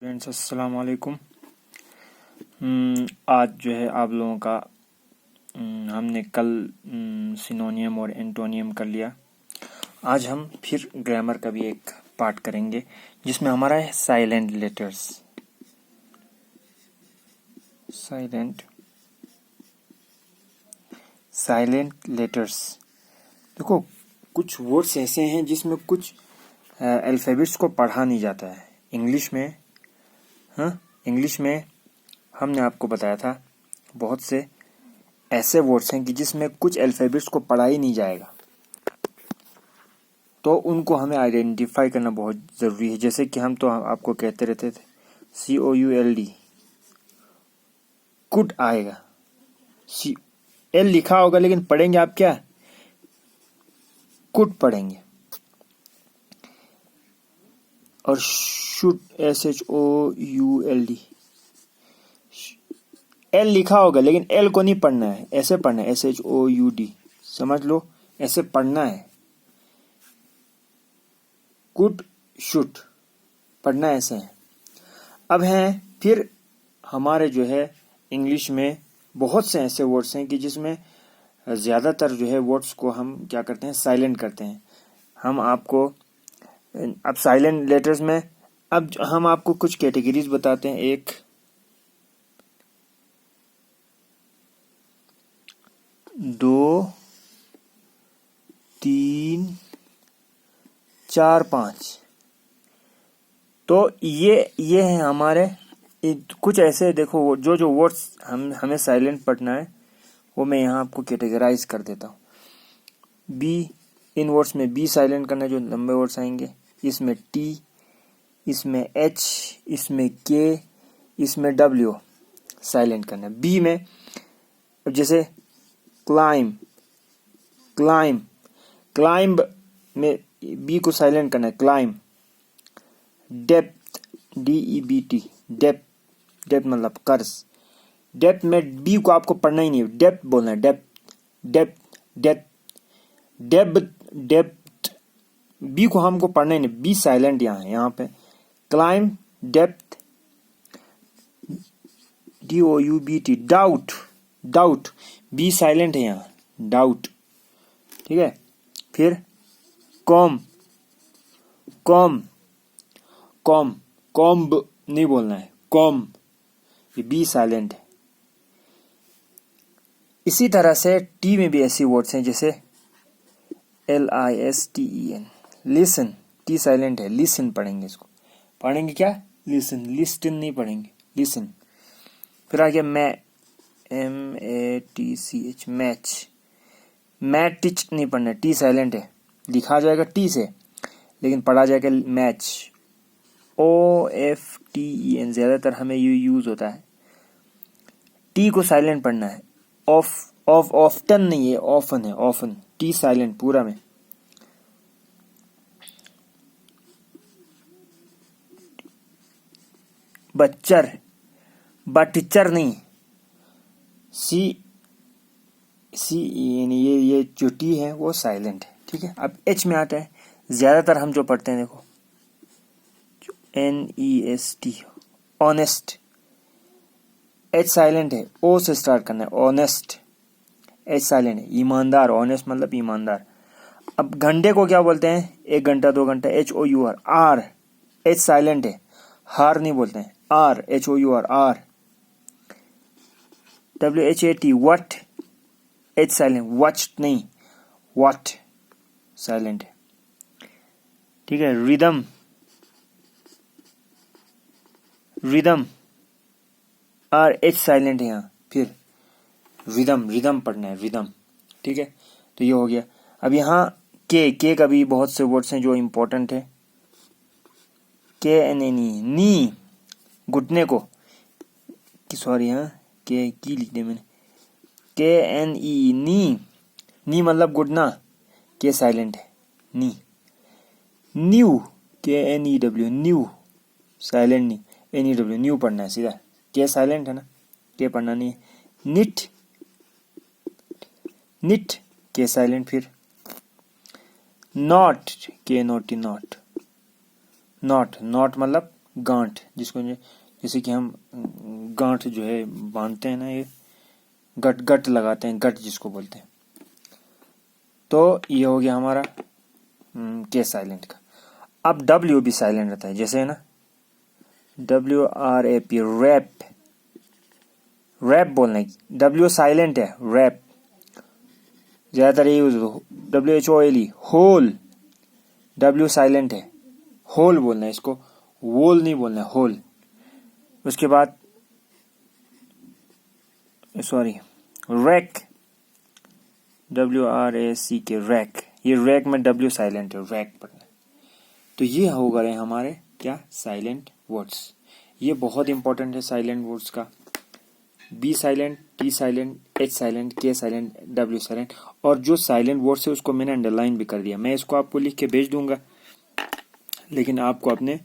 Friends अस्सलाम वालेकुम। आज जो है आप लोगों का हमने कल सिनोनियम और एंटोनियम कर लिया। आज हम फिर ग्रामर का भी एक पार्ट करेंगे जिसमें हमारा है साइलेंट लेटर्स। साइलेंट लेटर्स देखो, कुछ वर्ड्स ऐसे हैं जिसमें कुछ अल्फ़ाबेट्स को पढ़ा नहीं जाता है। इंग्लिश में हमने आपको बताया था बहुत से ऐसे वर्ड्स हैं कि जिसमें कुछ अल्फ़ाबेट्स को पढ़ा ही नहीं जाएगा, तो उनको हमें आइडेंटिफाई करना बहुत ज़रूरी है। जैसे कि हम तो आपको कहते रहते थे COULD, कुड आएगा, एल लिखा होगा लेकिन पढ़ेंगे आप क्या, कुड पढ़ेंगे। और शुड SHOULD, एल लिखा होगा लेकिन एल को नहीं पढ़ना है, ऐसे पढ़ना है SHOUD, समझ लो, ऐसे पढ़ना है। कुड शुड पढ़ना ऐसे है। अब हैं फिर हमारे जो है इंग्लिश में बहुत से ऐसे वर्ड्स हैं कि जिसमें ज़्यादातर जो है वर्ड्स को हम क्या करते हैं, साइलेंट करते हैं। हम आपको अब साइलेंट लेटर्स में अब हम आपको कुछ कैटेगरीज बताते हैं। 1 2 3 4 5। तो ये हैं हमारे कुछ ऐसे, देखो जो वर्ड्स हमें साइलेंट पढ़ना है वो मैं यहाँ आपको कैटेगराइज कर देता हूँ। बी, इन वर्ड्स में बी साइलेंट करना है, जो लंबे वर्ड्स आएंगे। इसमें टी, इसमें एच, इसमें के, इसमें डब्ल्यू साइलेंट करना है। बी में जैसे क्लाइम में बी को साइलेंट करना है, क्लाइम। डेप्थ DEPT, डेप्थ मतलब कर्ज। डेप्थ में बी को आपको पढ़ना ही नहीं है, डेप्थ बोलना है, डेप्थ बी को हमको पढ़ना ही नहीं, बी साइलेंट यहाँ पे। Climb, depth, DOUBT, doubt B silent है यहाँ, डाउट, ठीक है। फिर कॉम्ब नहीं बोलना है, कॉम, ये बी साइलेंट है। इसी तरह से टी में भी ऐसी वर्ड्स हैं जैसे LISTEN, लिसन, टी साइलेंट है, लिसन पढ़ेंगे, इसको पढ़ेंगे क्या, लिसन, लिस्टन नहीं पढ़ेंगे, लिसन। फिर आ गया MATCH, मैच नहीं पढ़ना है, टी साइलेंट है, लिखा जाएगा टी से लेकिन पढ़ा जाएगा मैच। OFTEN ज़्यादातर हमें यूज होता है। टी को साइलेंट पढ़ना है। ऑफ्टन नहीं है, ऑफन है, ऑफन, टी साइलेंट पूरा में। बटचर नहीं, ये जो टी है वो साइलेंट है, ठीक है। अब एच में आता है, ज्यादातर हम जो पढ़ते हैं देखो, NEST, ऑनेस्ट, एच साइलेंट है, ओ से स्टार्ट करना है, ऑनेस्ट, एच साइलेंट है। ईमानदार, ऑनेस्ट मतलब ईमानदार। अब घंटे को क्या बोलते हैं, 1 घंटा 2 घंटा, HOUR, आर, एच साइलेंट है, हार नहीं बोलते हैं, hour, HOUR, hour. WHAT, what, H silent, what नहीं, वट साइलेंट है, ठीक है। रिदम, आर, एच साइलेंट है यहाँ। फिर रिदम पढ़ना है, रिदम, ठीक है। तो ये हो गया। अब यहाँ के का भी बहुत से वर्ड्स हैं जो इम्पोर्टेंट है। KNNE, नी, घुटने को, सॉरी यहाँ के की लिख दिया मैंने, KNE, नी मतलब घुटना, के साइलेंट है, नी। न्यू, KNEW, न्यू साइलेंट नहीं, NEW, न्यू पढ़ना है सीधा, के साइलेंट है ना, के पढ़ना नहीं है। निट, के साइलेंट। फिर नॉट, के नोटी, नॉट मतलब गांठ, जिसको जैसे कि हम गांठ जो है बांधते हैं ना, ये गट गट लगाते हैं, गट जिसको बोलते हैं। तो ये हो गया हमारा के साइलेंट का। अब डब्ल्यू भी साइलेंट रहता है, जैसे है ना WRAP, रैप, रैप बोलना है। डब्ल्यू साइलेंट है, रैप ज्यादातर ये use, WHOLE, whole, W silent है, होल बोलना है इसको, वोल नहीं बोलना है, होल। उसके बाद सॉरी, रैक, WRAC, रैक, ये रैक में डब्ल्यू साइलेंट है, रैक पढ़ना है। तो ये हो गए हमारे क्या, साइलेंट वर्ड्स। ये बहुत इंपॉर्टेंट है साइलेंट वर्ड्स का। B silent, T silent, H silent, K silent, W silent. और जो साइलेंट वर्ड्स है उसको मैंने अंडरलाइन भी कर दिया, मैं इसको आपको लिख के भेज दूंगा, लेकिन आपको अपने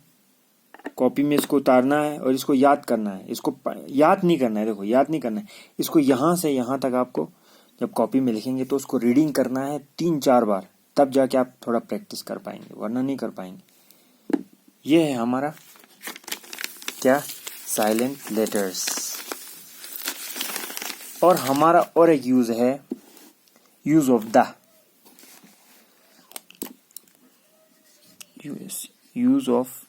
कॉपी में इसको उतारना है और इसको याद करना है। इसको याद नहीं करना है, देखो याद नहीं करना है, इसको यहाँ से यहाँ तक आपको जब कॉपी में लिखेंगे तो उसको रीडिंग करना है 3-4 बार, तब जाके आप थोड़ा प्रैक्टिस कर पाएंगे, वरना नहीं कर पाएंगे। ये है हमारा क्या, साइलेंट लेटर्स। और हमारा और एक यूज है, use of the, use of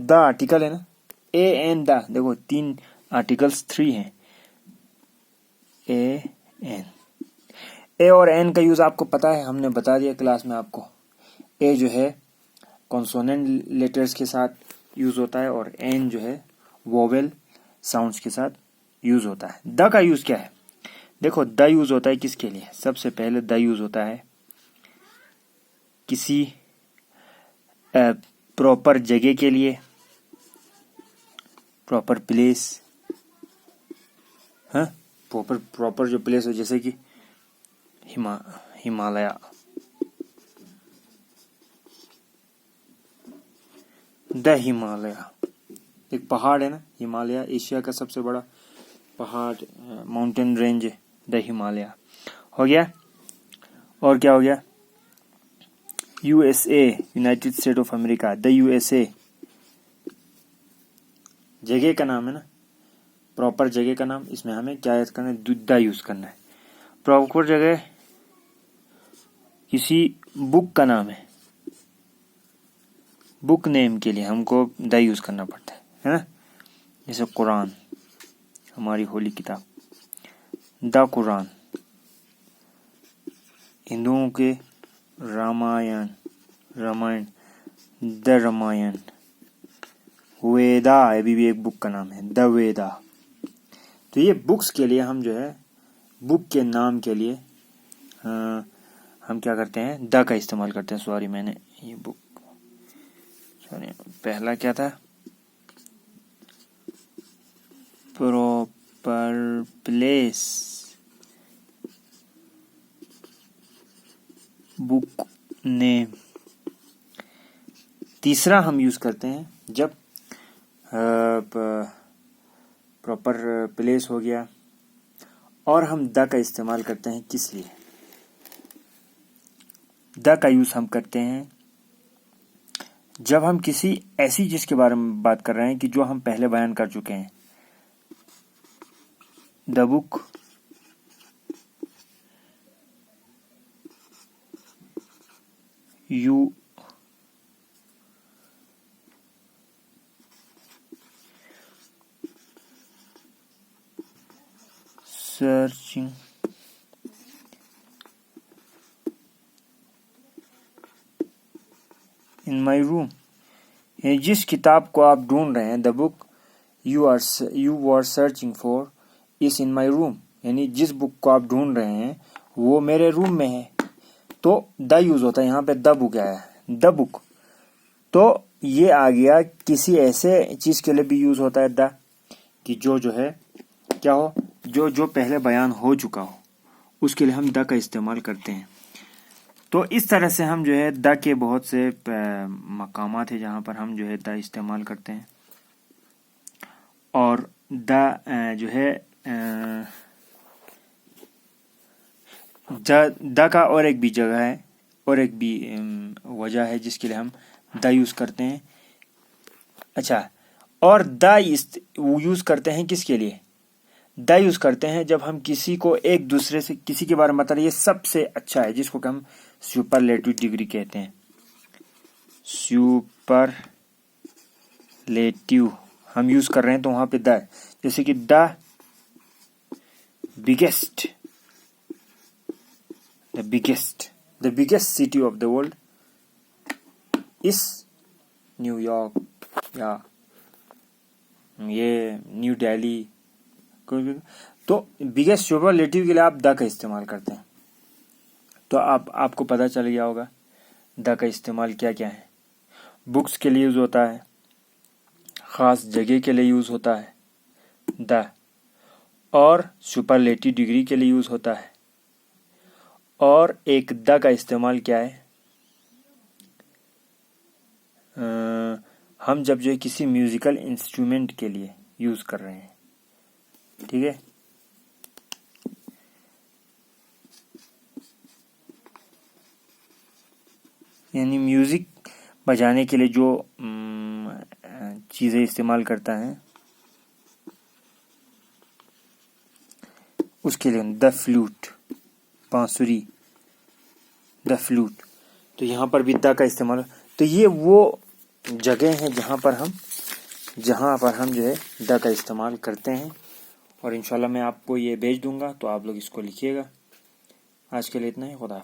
the article है ना, ए एन द, देखो 3 आर्टिकल्स, 3 हैं, ए एन। ए और एन का यूज आपको पता है, हमने बता दिया क्लास में आपको। ए जो है कॉन्सोनेंट लेटर्स के साथ यूज होता है और एन जो है वोवेल साउंड्स के साथ यूज होता है। द का यूज क्या है, देखो द यूज होता है किसके लिए, सबसे पहले द यूज होता है किसी प्रॉपर जगह के लिए, प्रॉपर प्लेस, हाँ, प्रॉपर जो प्लेस हो, जैसे कि हिमालय, द हिमालय, एक पहाड़ है ना हिमालय, एशिया का सबसे बड़ा पहाड़, माउंटेन रेंज है द हिमालय, हो गया। और क्या हो गया, USA, United state of America, the USA, जगह का नाम है ना, प्रॉपर जगह का नाम, इसमें हमें क्या यूज करना है, द यूज करना है। प्रॉपर जगह किसी बुक का नाम है, बुक नेम के लिए हमको द यूज करना पड़ता है ना, जैसे कुरान, हमारी होली किताब, द कुरान। हिंदुओं के रामायण, द रामायण। वेदा अभी भी एक बुक का नाम है, द वेदा। तो ये बुक्स के लिए हम जो है, बुक के नाम के लिए हम क्या करते हैं, द का इस्तेमाल करते हैं। सॉरी, मैंने ये बुक, सॉरी, पहला क्या था, प्रॉपर प्लेस, बुक नेम। तीसरा हम यूज करते हैं जब प्रॉपर प्लेस हो गया, और हम द का इस्तेमाल करते हैं किस लिए, द का यूज हम करते हैं जब हम किसी ऐसी चीज के बारे में बात कर रहे हैं कि जो हम पहले बयान कर चुके हैं। The book you searching in my room, जिस किताब को आप ढूंढ रहे हैं, the book you are searching for is in my room, यानी जिस बुक को आप ढूंढ रहे हैं वो मेरे रूम में है। तो द यूज होता है, यहाँ पे द बुक आया है, द बुक। तो ये आ गया, किसी ऐसे चीज के लिए भी यूज होता है द, कि जो है क्या हो, जो पहले बयान हो चुका हो, उसके लिए हम द का इस्तेमाल करते हैं। तो इस तरह से हम जो है द के बहुत से मकामात है जहाँ पर हम जो है द इस्तेमाल करते हैं। और द जो है द का और एक भी जगह है, और एक भी वजह है जिसके लिए हम द यूज़ करते हैं। अच्छा, और द यूज़ करते हैं किसके लिए? द यूज़ करते हैं जब हम किसी को एक दूसरे से किसी के बारे में बता रहे ये सबसे अच्छा है, जिसको कि हम सुपरलेटिव डिग्री कहते हैं। सुपरलेटिव हम यूज़ कर रहे हैं तो वहाँ पे द, जैसे कि the biggest city of the world इस न्यूयॉर्क, या ये न्यू दिल्ली। तो बिगेस्ट सुपरलेटिव के लिए आप द का इस्तेमाल करते हैं। तो आपको पता चल गया होगा द का इस्तेमाल क्या क्या है। बुक्स के लिए यूज़ होता है, ख़ास जगह के लिए यूज़ होता है द, और सुपरलेटिव डिग्री के लिए यूज़ होता है। और एक द का इस्तेमाल क्या है, हम जब जो है किसी म्यूजिकल इंस्ट्रूमेंट के लिए यूज़ कर रहे हैं, ठीक है। यानी म्यूज़िक बजाने के लिए जो चीज़ें इस्तेमाल करता है उसके लिए द फ्लूट, बांसुरी, द फ्लूट। तो यहाँ पर भी द का इस्तेमाल। तो ये वो जगह हैं जहाँ पर हम जो है द का इस्तेमाल करते हैं। और इंशाल्लाह मैं आपको ये भेज दूँगा, तो आप लोग इसको लिखिएगा। आज के लिए इतना ही। खुदा।